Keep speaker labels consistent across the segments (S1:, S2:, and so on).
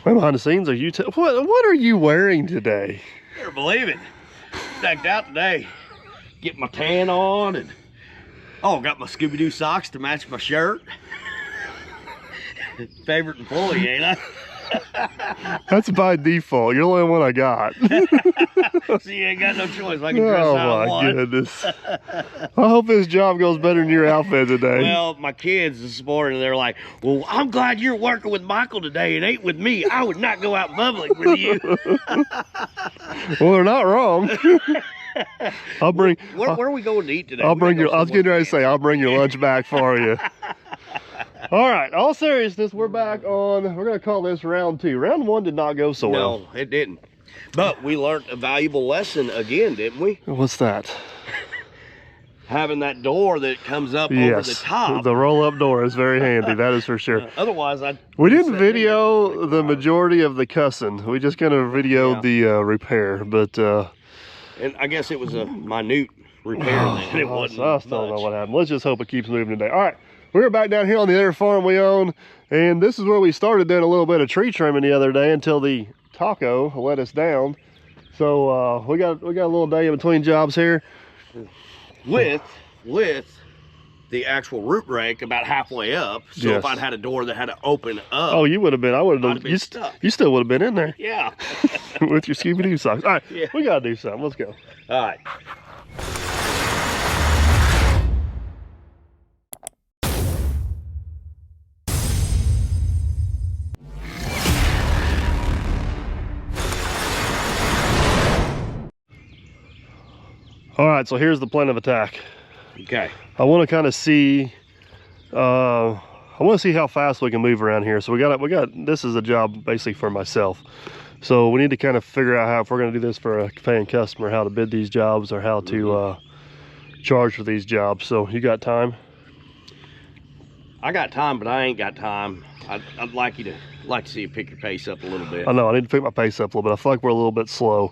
S1: Man, behind the scenes, are you? What are you wearing today?
S2: Better believe it. Decked out today. Get my tan on and got my Scooby-Doo socks to match my shirt. Favorite employee, ain't I?
S1: That's by default. You're the only one I got.
S2: See, you ain't got no choice. I can dress out one.
S1: Oh my goodness. I hope this job goes better than your outfit today.
S2: Well, my kids this morning, they're like, well, I'm glad you're working with Michael today and ain't with me. I would not go out in public with you.
S1: Well, they're not wrong. I'll bring.
S2: Where are we going to eat today?
S1: I'll bring your. I was getting ready to say I'll bring your lunch back for you. All right, all seriousness, we're back on. We're gonna call this round 2. Round 1 did not go so well.
S2: No, it didn't. But we learned a valuable lesson again, didn't we?
S1: What's that?
S2: Having that door that comes up over the top.
S1: The roll-up door is very handy. That is for sure.
S2: Otherwise,
S1: we didn't video the majority of the cussing. We just kind of videoed the repair, but.
S2: And I guess it was a minute repair. Then. It wasn't.
S1: I still don't know what happened. Let's just hope it keeps moving today. All right. We're back down here on the other farm we own, and this is where we started doing a little bit of tree trimming the other day until the taco let us down. So we got a little day in between jobs here.
S2: With the actual root rake about halfway up. So if I'd had a door that had to open up.
S1: Oh, you would have been. I would have
S2: been stuck.
S1: You still would have been in there.
S2: Yeah.
S1: With your Scooby-Doo socks. All right, we gotta do something. Let's go.
S2: All right.
S1: All right, so here's the plan of attack.
S2: Okay.
S1: I want to kind of see. I want to see how fast we can move around here. So we got. This is a job basically for myself. So we need to kind of figure out how, if we're going to do this for a paying customer, how to bid these jobs or how to charge for these jobs. So you got time?
S2: I got time, but I ain't got time. I'd like to see you pick your pace up a little bit.
S1: I know, I need to pick my pace up a little bit. I feel like we're a little bit slow,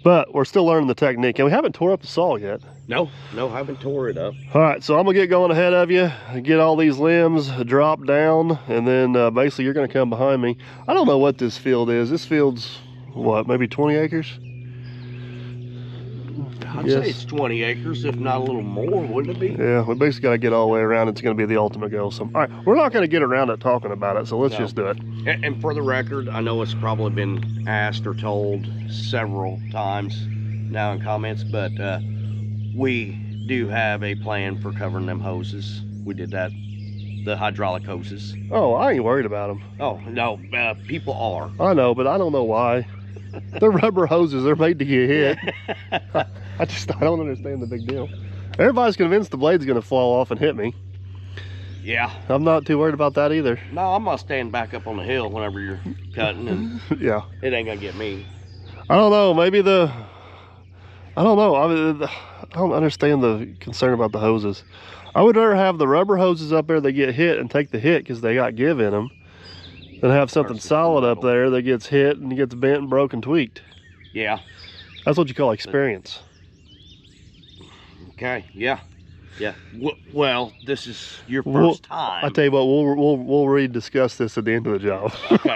S1: but we're still learning the technique, and we haven't tore up the saw yet.
S2: No, I haven't tore it up.
S1: All right, so I'm gonna get going ahead of you, get all these limbs dropped down, and then basically you're gonna come behind me. I don't know what this field is. This field's what, maybe 20 acres?
S2: I'd say it's 20 acres, if not a little more, wouldn't it be?
S1: Yeah, we basically got to get all the way around. It's going to be the ultimate goal. So, all right, we're not going to get around it talking about it, so let's just do it.
S2: And for the record, I know it's probably been asked or told several times now in comments, but we do have a plan for covering them hoses. We did that, the hydraulic hoses.
S1: Oh, I ain't worried about them.
S2: Oh, no, people are.
S1: I know, but I don't know why. They're rubber hoses. They're made to get hit. I don't understand the big deal. Everybody's convinced the blade's going to fall off and hit me.
S2: Yeah.
S1: I'm not too worried about that either.
S2: No, I'm going to stand back up on the hill whenever you're cutting, and
S1: yeah,
S2: it ain't going to get me.
S1: I don't know. Maybe I don't know. I don't understand the concern about the hoses. I would rather have the rubber hoses up there that get hit and take the hit because they got give in them, than have something solid up there that gets hit and gets bent and broken, tweaked.
S2: Yeah.
S1: That's what you call experience.
S2: Okay, yeah. Well, this is your first time.
S1: I tell you what, we'll rediscuss this at the end of the job.
S2: Okay.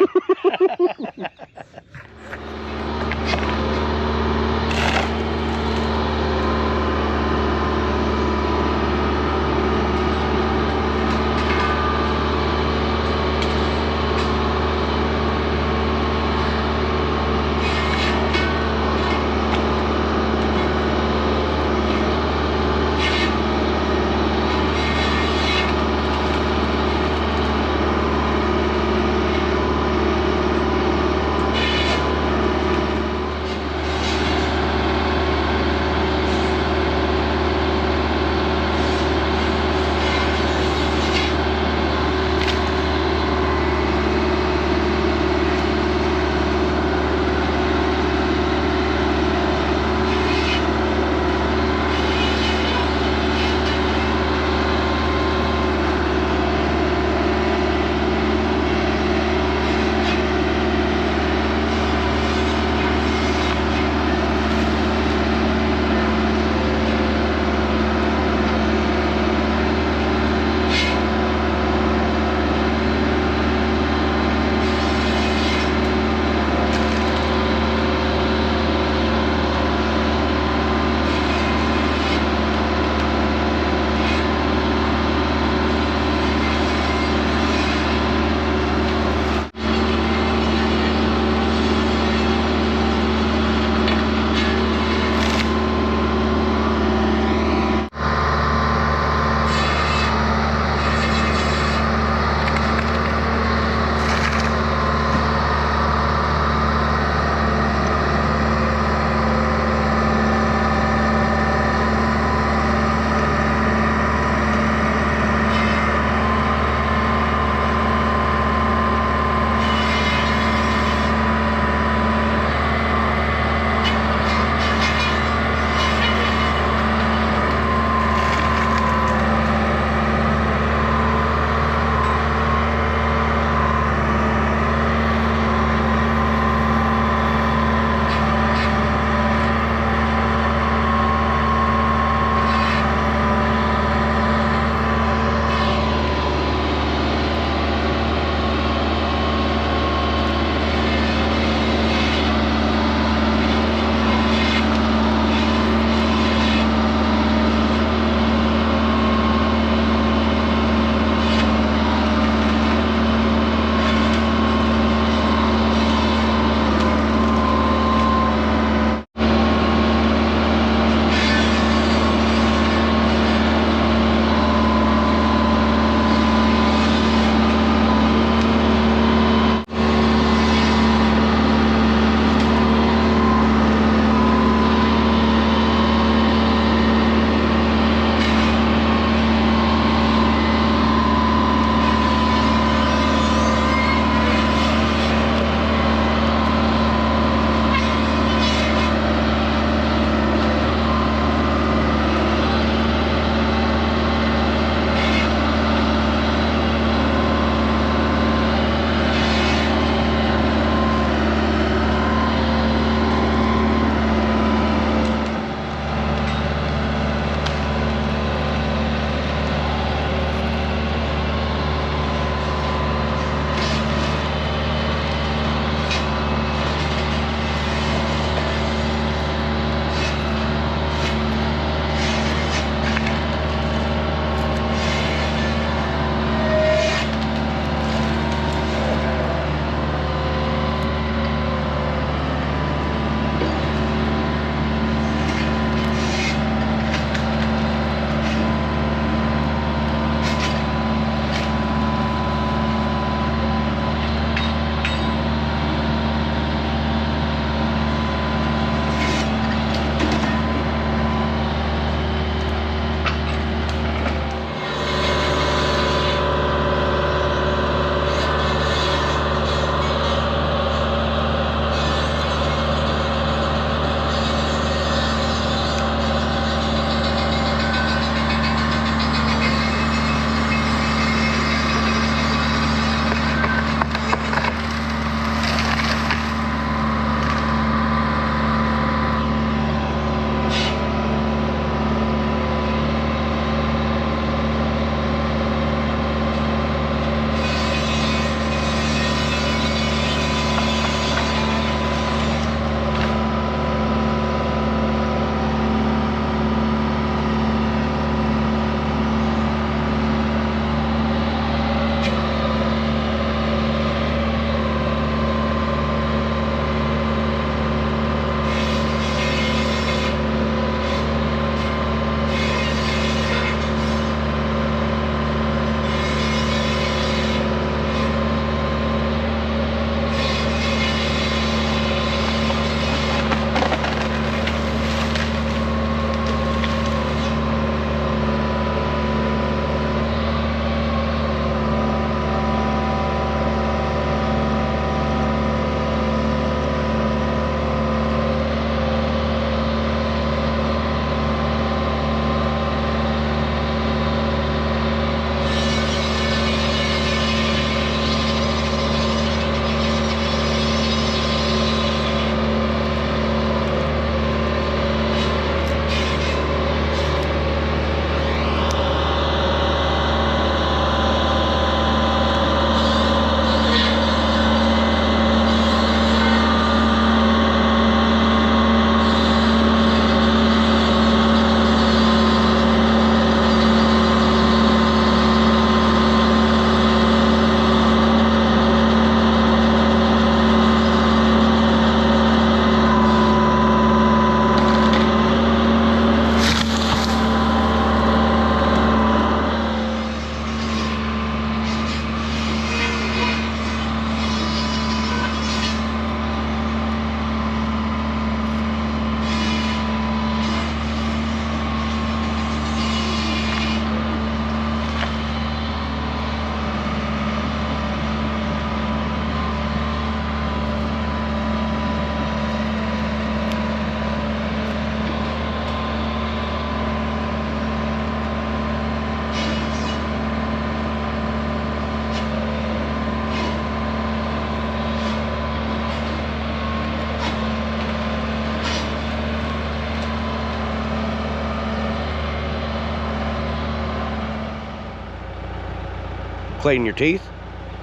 S2: clean your teeth?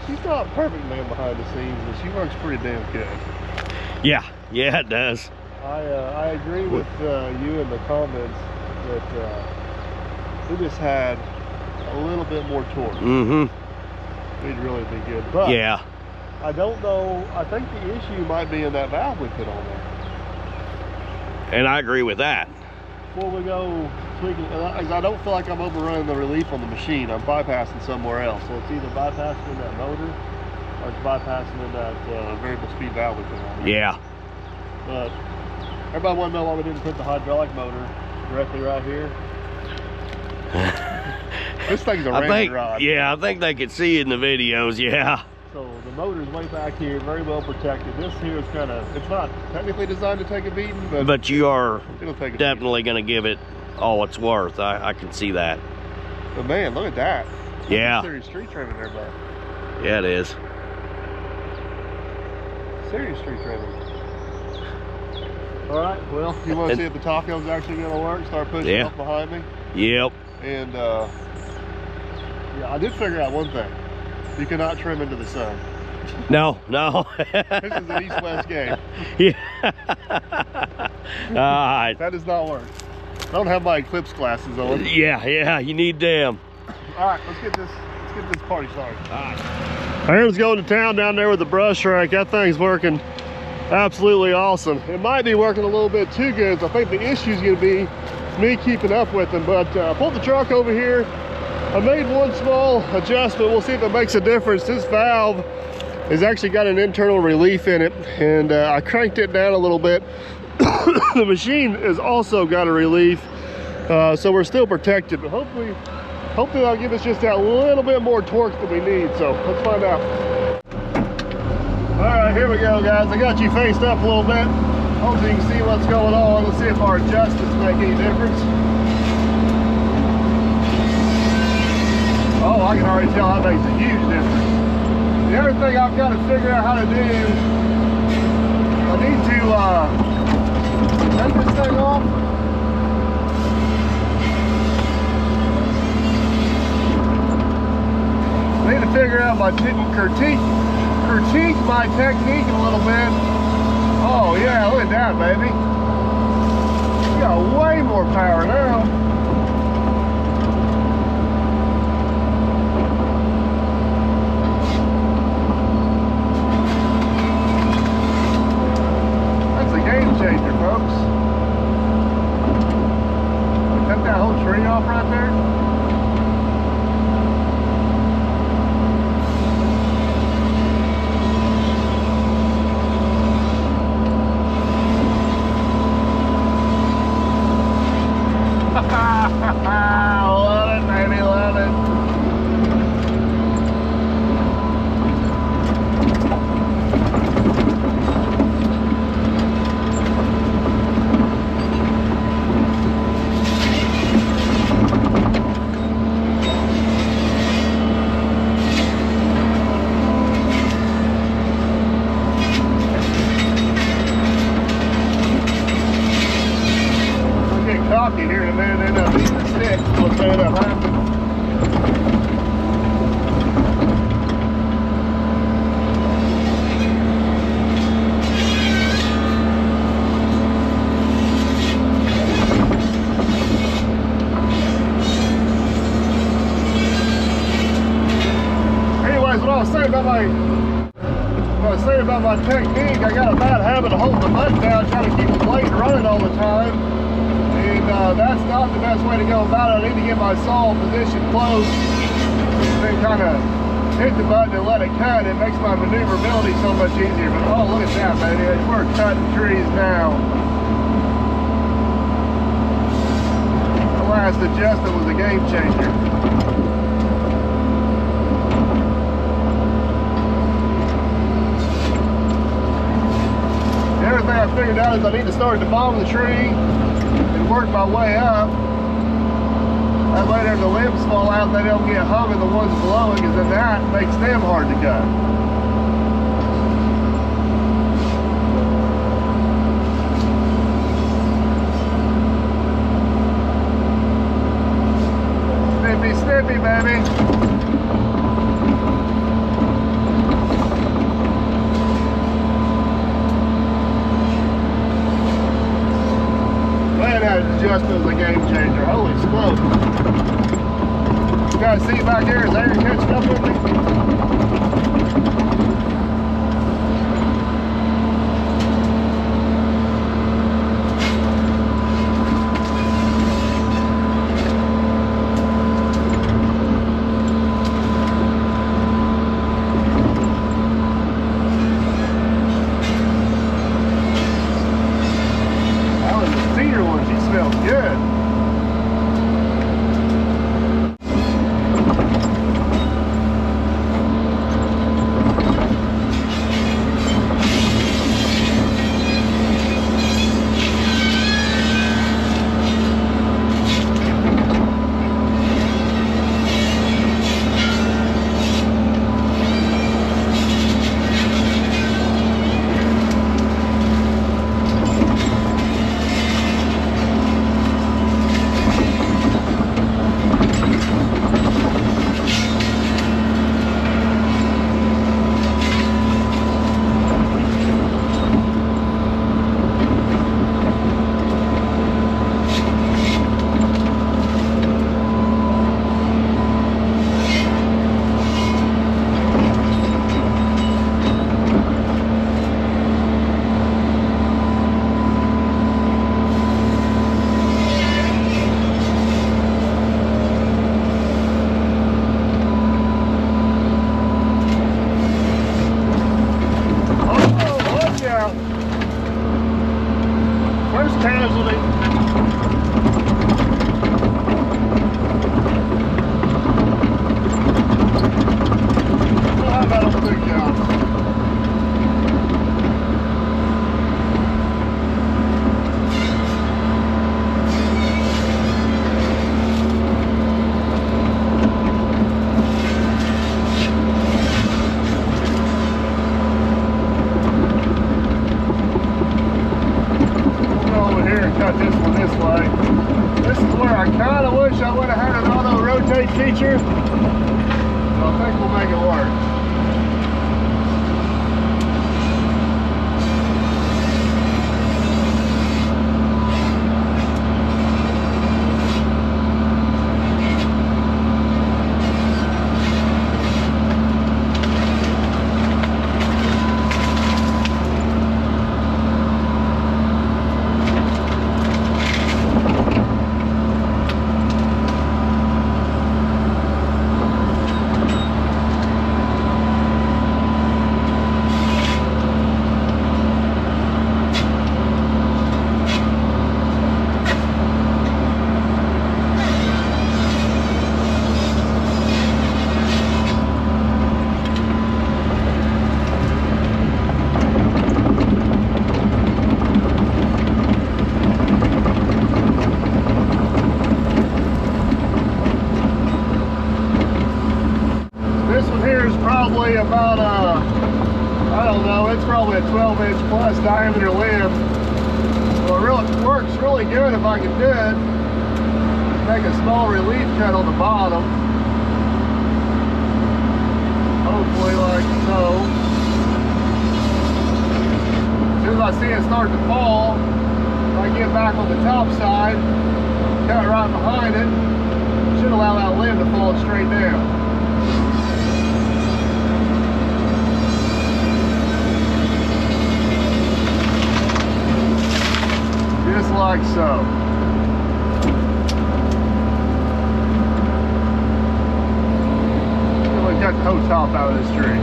S1: She's not a perfect man behind the scenes, but she works pretty damn good.
S2: Yeah, yeah, it does.
S1: I agree with you in the comments that we just had a little bit more torque.
S2: Mm-hmm.
S1: We'd really be good. But
S2: yeah.
S1: I don't know. I think the issue might be in that valve we put on there.
S2: And I agree with that.
S1: Before we go tweaking, I don't feel like I'm overrunning the relief on the machine. I'm bypassing somewhere else. So it's either bypassing in that motor or it's bypassing in that variable speed valve we put on there.
S2: Yeah.
S1: But everybody want to know why we didn't put the hydraulic motor directly right here. This thing's a rammed rod.
S2: Yeah, I think they could see in the videos, yeah.
S1: So the motor's way back here, very well protected. This here is kind of, it's not technically designed to take a beating,
S2: but you are
S1: it'll take a
S2: definitely going to give it all it's worth. I can see that.
S1: But man, look at that.
S2: Yeah.
S1: That's serious street trimming there, bud.
S2: Yeah, it is.
S1: Serious street trimming. All right, well, you want to see if the taco's actually going to work? Start pushing up behind me.
S2: Yep.
S1: And yeah, I did figure out one thing. You cannot trim into the sun.
S2: No, no.
S1: This is an east-west game.
S2: Yeah. All right.
S1: That does not work. I don't have my eclipse glasses on.
S2: Yeah, yeah, you need them.
S1: All right, let's get this party started.
S2: All right.
S1: Aaron's going to town down there with the brush rake. That thing's working absolutely awesome. It might be working a little bit too good, so I think the issue's going to be me keeping up with him. But I pulled the truck over here. I made one small adjustment. We'll see if it makes a difference. This valve has actually got an internal relief in it, and I cranked it down a little bit. The machine has also got a relief, so we're still protected, but hopefully that'll give us just that little bit more torque that we need. So let's find out. All right, here we go, guys. I got you faced up a little bit. Hopefully you can see what's going on. Let's see if our adjustments make any difference. Oh, I can already tell that makes a huge difference. The other thing I've got to figure out how to do, I need to take this thing off. I need to figure out my critique my technique a little bit. Oh yeah, look at that, baby. We got way more power now. Changer, folks. Cut that whole tree off right there. Love it, baby, love it. Here in a minute, end up eating the stick. What's end up happening? Anyways, what I was saying about my technique, I got a bad habit of holding the button down, trying to keep the blade running all the time. That's not the best way to go about it. I need to get my saw position close and then kind of hit the button and let it cut. It makes my maneuverability so much easier. But oh, look at that, baby. We're cutting trees now. The last adjustment was a game changer. The other thing I figured out is I need to start at the bottom of the tree and work my way up. That way if the limbs fall out, they don't get hung in the ones below it, because then that makes them hard to cut. Snippy, snippy, baby. adjustment was a game changer. Holy smoke. You guys see back there, is Aaron catching up with me? First casualty. Well, how about a big job? Cut this one this way. This is where I kind of wish I would have had an auto rotate feature. So I think we'll make it work. Probably about I don't know, it's probably a 12-inch plus diameter limb. So it works really good if I can do it. Make a small relief cut on the bottom. Hopefully like so. As soon as I see it start to fall, if I get back on the top side, cut right behind it, should allow that limb to fall straight down. Just like so. We've got the whole top out of this tree.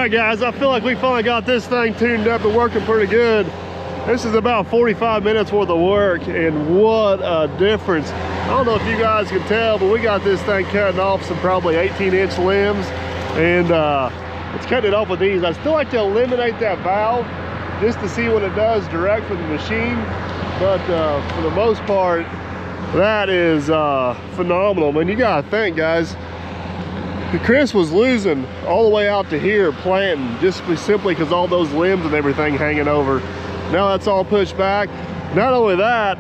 S1: right, guys, I feel like we finally got this thing tuned up and working pretty good. This is about 45 minutes worth of work, and what a difference. I don't know if you guys can tell, but we got this thing cutting off some probably 18-inch limbs, and it's cutting it off with these. I still like to eliminate that valve just to see what it does direct from the machine, but for the most part, that is phenomenal. Man, you gotta think, guys, Chris was losing all the way out to here planting just simply because all those limbs and everything hanging over. Now that's all pushed back. Not only that,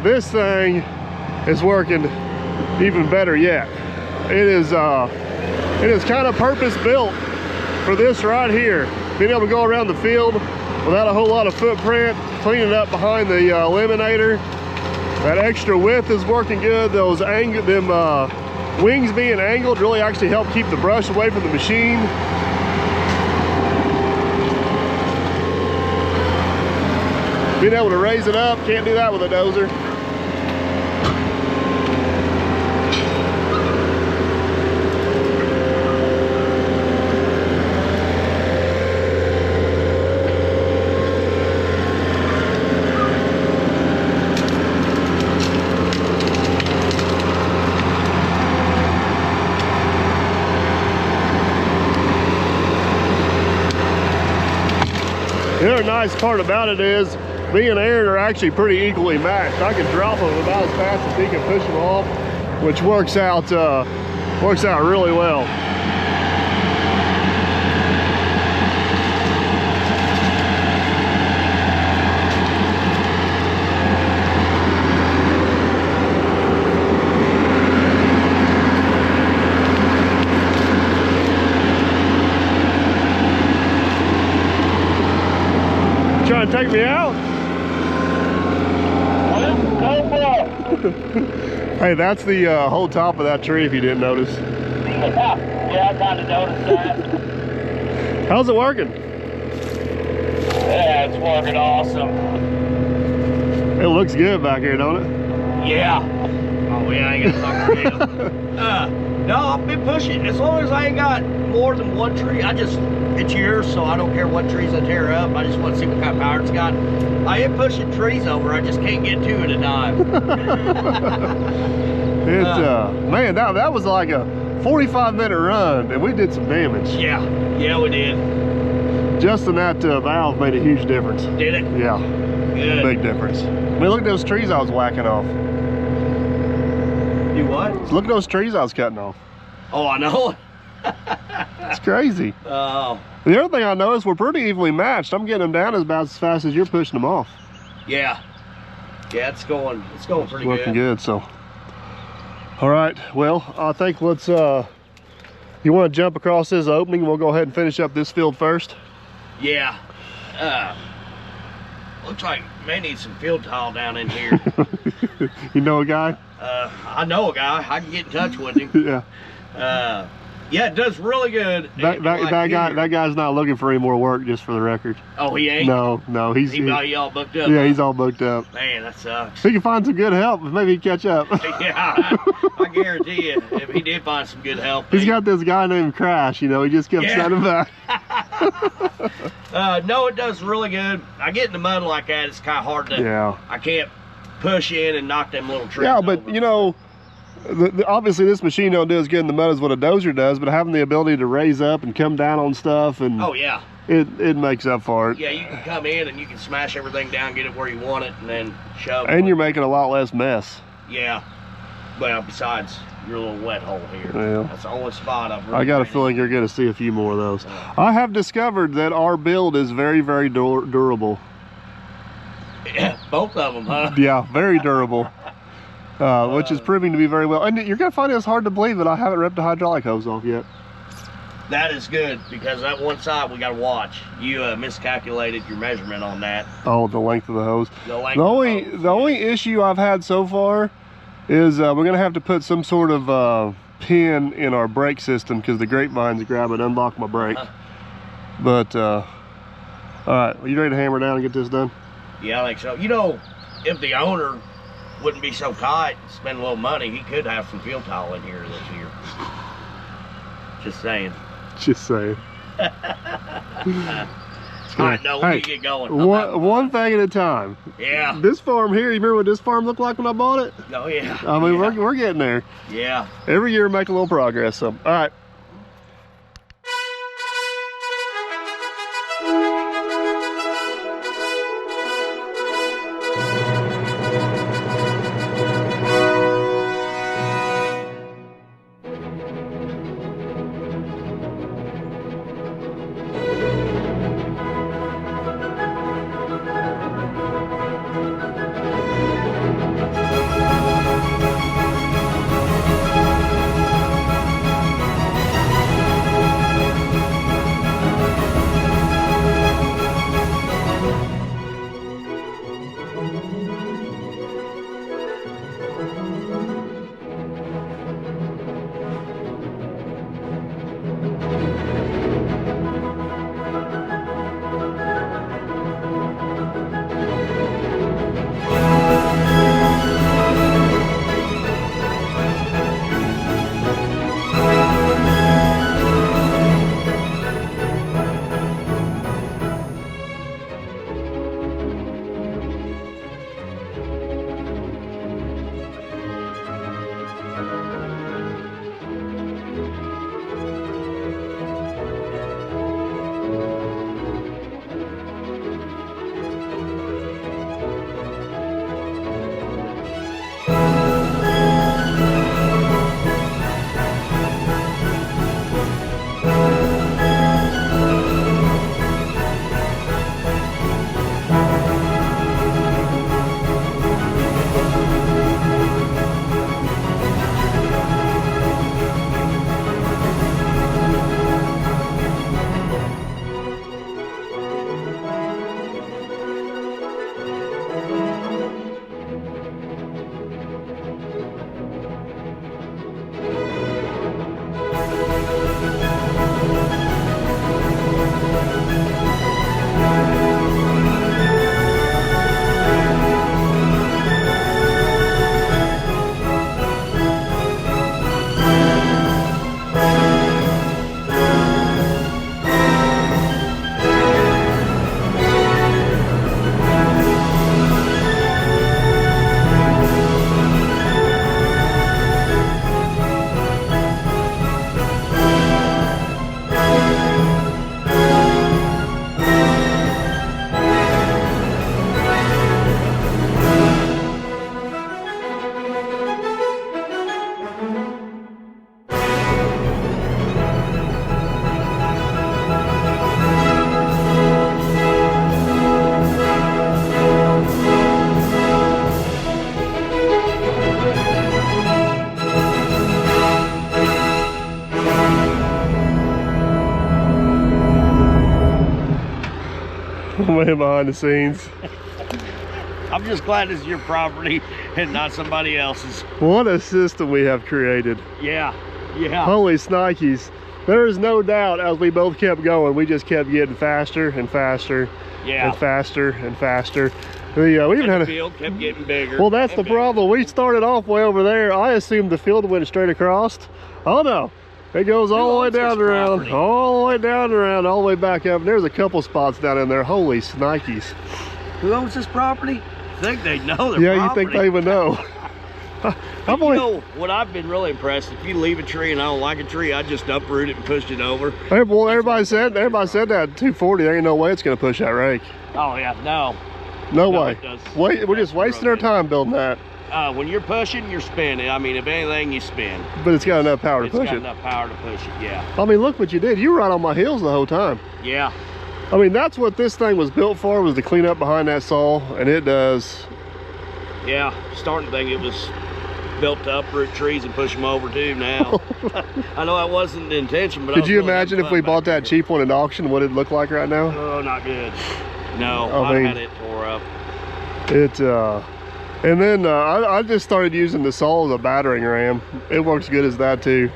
S1: this thing is working even better yet. It is kind of purpose built for this right here. Being able to go around the field without a whole lot of footprint, cleaning up behind the eliminator. That extra width is working good. Those wings being angled really actually help keep the brush away from the machine. Being able to raise it up, can't do that with a dozer. The other nice part about it is me and Aaron are actually pretty equally matched. I can drop them about as fast as he can push them off, which works out really well. Trying to take me out? Hey, that's the whole top of that tree if you didn't notice.
S3: Yeah, I kind of noticed that.
S1: How's it working?
S3: Yeah, it's working awesome.
S1: It looks good back here, don't it?
S3: Yeah. Oh, yeah, I ain't gonna talk about no, I've been pushing. As long as I ain't got more than one tree, it's yours, so I don't care what trees I tear up. I just want to see what kind of power it's got. I am pushing trees over. I just can't get two at a time.
S1: Man, that was like a 45-minute run, and we did some damage.
S3: Yeah, we did.
S1: Just in that valve made a huge difference.
S3: Did it?
S1: Yeah.
S3: Good.
S1: Big difference. I mean, look at those trees I was whacking off.
S3: You what?
S1: Look at those trees I was cutting off.
S3: Oh, I know.
S1: It's crazy.
S3: Oh.
S1: The other thing I noticed, we're pretty evenly matched. I'm getting them down about as fast as you're pushing them off.
S3: Yeah. Yeah, it's going pretty
S1: Working
S3: good.
S1: So, all right. Well, I think let's. You want to jump across this opening? We'll go ahead and finish up this field first.
S3: Yeah. Looks like may need some field tile down in here.
S1: You know a guy?
S3: I know a guy. I can get in touch with him.
S1: Yeah.
S3: Yeah, it does really good.
S1: That guy's not looking for any more work, just for the record.
S3: Oh, he ain't?
S1: No, he's
S3: he all booked up.
S1: Yeah,
S3: huh?
S1: he's all booked up.
S3: Man, that sucks.
S1: He can find some good help. Maybe he'd catch up.
S3: Yeah, I guarantee you, if he did find some good help.
S1: He's got this guy named Crash, you know, he just kept sending back.
S3: No, it does really good. I get in the mud like that, it's kind of hard to,
S1: yeah.
S3: I can't push in and knock them little trees
S1: Yeah, but
S3: over.
S1: you know, obviously this machine don't do as good in the mud as what a dozer does, but having the ability to raise up and come down on stuff, and
S3: oh yeah,
S1: it makes up for it.
S3: Yeah, you can come in and you can smash everything down, get it where you want it, and then shove.
S1: And you're making a lot less mess.
S3: Yeah. Well, besides your little wet hole here.
S1: Yeah.
S3: That's the only spot I've really
S1: I got a feeling you're going to see a few more of those. I have discovered that our build is very, very durable.
S3: Yeah, both of them, huh?
S1: Yeah, very durable. Which is proving to be very well. And you're going to find it's hard to believe that I haven't ripped a hydraulic hose off yet.
S3: That is good, because that one side we got to watch. You miscalculated your measurement on that.
S1: Oh, the length of the hose.
S3: The
S1: only issue I've had so far is we're going to have to put some sort of pin in our brake system, because the grapevines grab it, unlock my brake. But, all right, are you ready to hammer down and get this done?
S3: Yeah, I think so. You know, if the owner wouldn't be so tight, spend a little money, he could have some field tile in here this year. Just saying.
S1: Just saying.
S3: All right, no, we need to get going.
S1: One thing at a time.
S3: Yeah.
S1: This farm here, you remember what this farm looked like when I bought it?
S3: Oh, yeah.
S1: I mean, we're getting there.
S3: Yeah.
S1: Every year make a little progress. So, all right. Man behind the scenes.
S3: I'm just glad it's your property and not somebody else's.
S1: What a system we have created.
S3: Yeah, yeah.
S1: Holy snikes. There is no doubt as we both kept going, we just kept getting faster and faster and faster and faster. We even had
S3: the field kept getting bigger.
S1: Well, that's the problem. We started off way over there. I assumed the field went straight across. Oh no. It goes all the way down and around, all the way down and around, all the way back up. And there's a couple spots down in there. Holy snikes.
S3: Who owns this property? I think they know their
S1: property.
S3: Yeah,
S1: you think they would know.
S3: You know what I've been really impressed, if you leave a tree and I don't like a tree, I just uproot it and push it over.
S1: Hey, well, everybody said that at 240, there ain't no way it's gonna push that rake.
S3: Oh yeah, no.
S1: No way. Wait, we're just wasting our time building that.
S3: When you're pushing, you're spinning. I mean, if anything, you spin.
S1: But it's got enough power to push it.
S3: It's got enough power to push it, yeah.
S1: I mean, look what you did. You were right on my heels the whole time.
S3: Yeah.
S1: I mean, that's what this thing was built for, was to clean up behind that saw, and it does.
S3: Yeah, starting thing, it was built to uproot trees and push them over too now. I know that wasn't the intention, but
S1: could you imagine if we bought that cheap one at auction, what it'd look like right now?
S3: Oh, not good. No, I had it tore up.
S1: And then I just started using the saw as a battering ram. It works good as that too.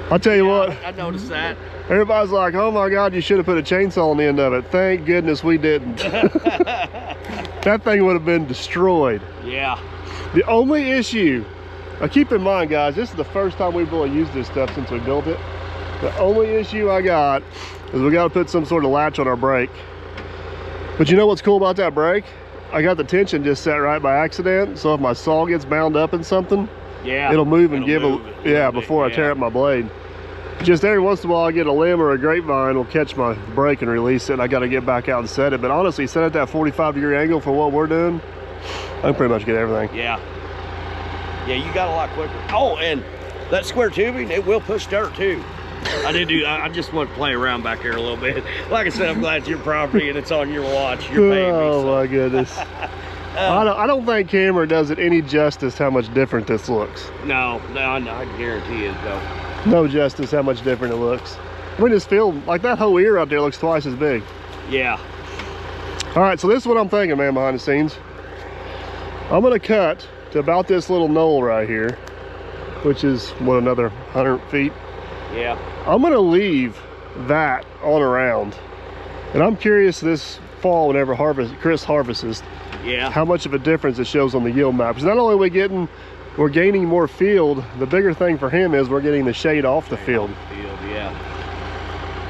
S1: I'll tell you what.
S3: I noticed that.
S1: Everybody's like, oh my God, you should have put a chainsaw on the end of it. Thank goodness we didn't. That thing would have been destroyed.
S3: Yeah.
S1: The only issue, keep in mind guys, this is the first time we've really used this stuff since we built it. The only issue I got is we got to put some sort of latch on our brake. But you know what's cool about that brake? I got the tension just set right by accident, so if my saw gets bound up in something,
S3: yeah,
S1: it'll move and give before I tear up my blade. Just every once in a while I get a limb or a grapevine will catch my brake and release it, and I got to get back out and set it. But honestly, set at that 45-degree angle for what we're doing, I can pretty much get everything.
S3: Yeah, you got a lot quicker. Oh, and that square tubing, it will push dirt too. I just want to play around back here a little bit. Like I said, I'm glad it's your property and it's on your watch. You're paying me.
S1: Oh my goodness. I don't think camera does it any justice how much different this looks.
S3: No, I guarantee it though.
S1: No justice how much different it looks. I mean, this field, like that whole ear out there looks twice as big.
S3: Yeah.
S1: All right, so this is what I'm thinking, man, behind the scenes. I'm gonna cut to about this little knoll right here, which is, what, another 100 feet?
S3: Yeah.
S1: I'm gonna leave that on around. And I'm curious this fall, whenever Chris harvests,
S3: yeah,
S1: how much of a difference it shows on the yield map. Because not only are we're gaining more field, the bigger thing for him is we're getting the shade off the field.
S3: Yeah.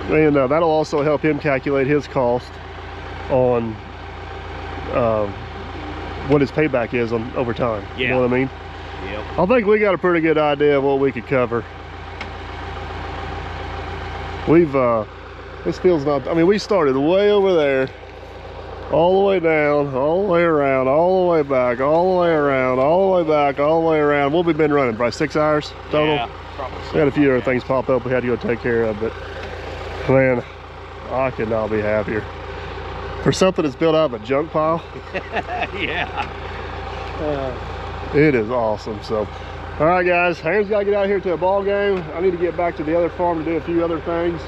S1: And that'll also help him calculate his cost on what his payback is over time.
S3: Yeah.
S1: You know what I mean?
S3: Yep.
S1: I think we got a pretty good idea of what we could cover. This field's not, I mean, we started way over there, all the way down, all the way around, all the way back, all the way around, all the way back, all the way around. What have we been running, probably 6 hours total?
S3: Yeah, probably so.
S1: We had a few other things pop up we had to go take care of, but man, I could not be happier. For something that's built out of a junk pile,
S3: yeah.
S1: it is awesome. So, all right, guys, Aaron's got to get out here to a ball game. I need to get back to the other farm to do a few other things.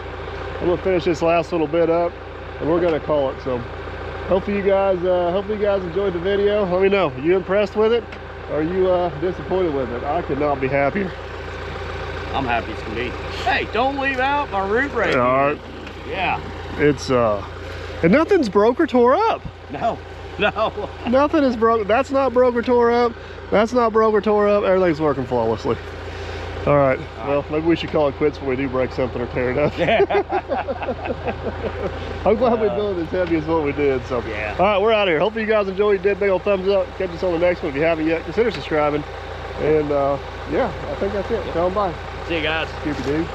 S1: I'm gonna finish this last little bit up, and we're gonna call it. So, hopefully you guys enjoyed the video. Let me know. Are you impressed with it? Or are you disappointed with it? I could not be happier.
S3: I'm happy as can be. Hey, don't leave out my root rake.
S1: All right.
S3: Yeah.
S1: It's and nothing's broke or tore up.
S3: No.
S1: Nothing is broke. That's not broke or tore up. That's not broke or tore up. Everything's working flawlessly. All right. Well, maybe we should call it quits when we do break something or tear it up.
S3: Yeah.
S1: I'm glad we built it as heavy as what we did. So,
S3: yeah.
S1: All right, we're out of here. Hopefully you guys enjoyed. Did big old thumbs up. Catch us on the next one. If you haven't yet, consider subscribing. And yeah, I think that's it. Come on by.
S3: See you guys.
S1: Cupid dude.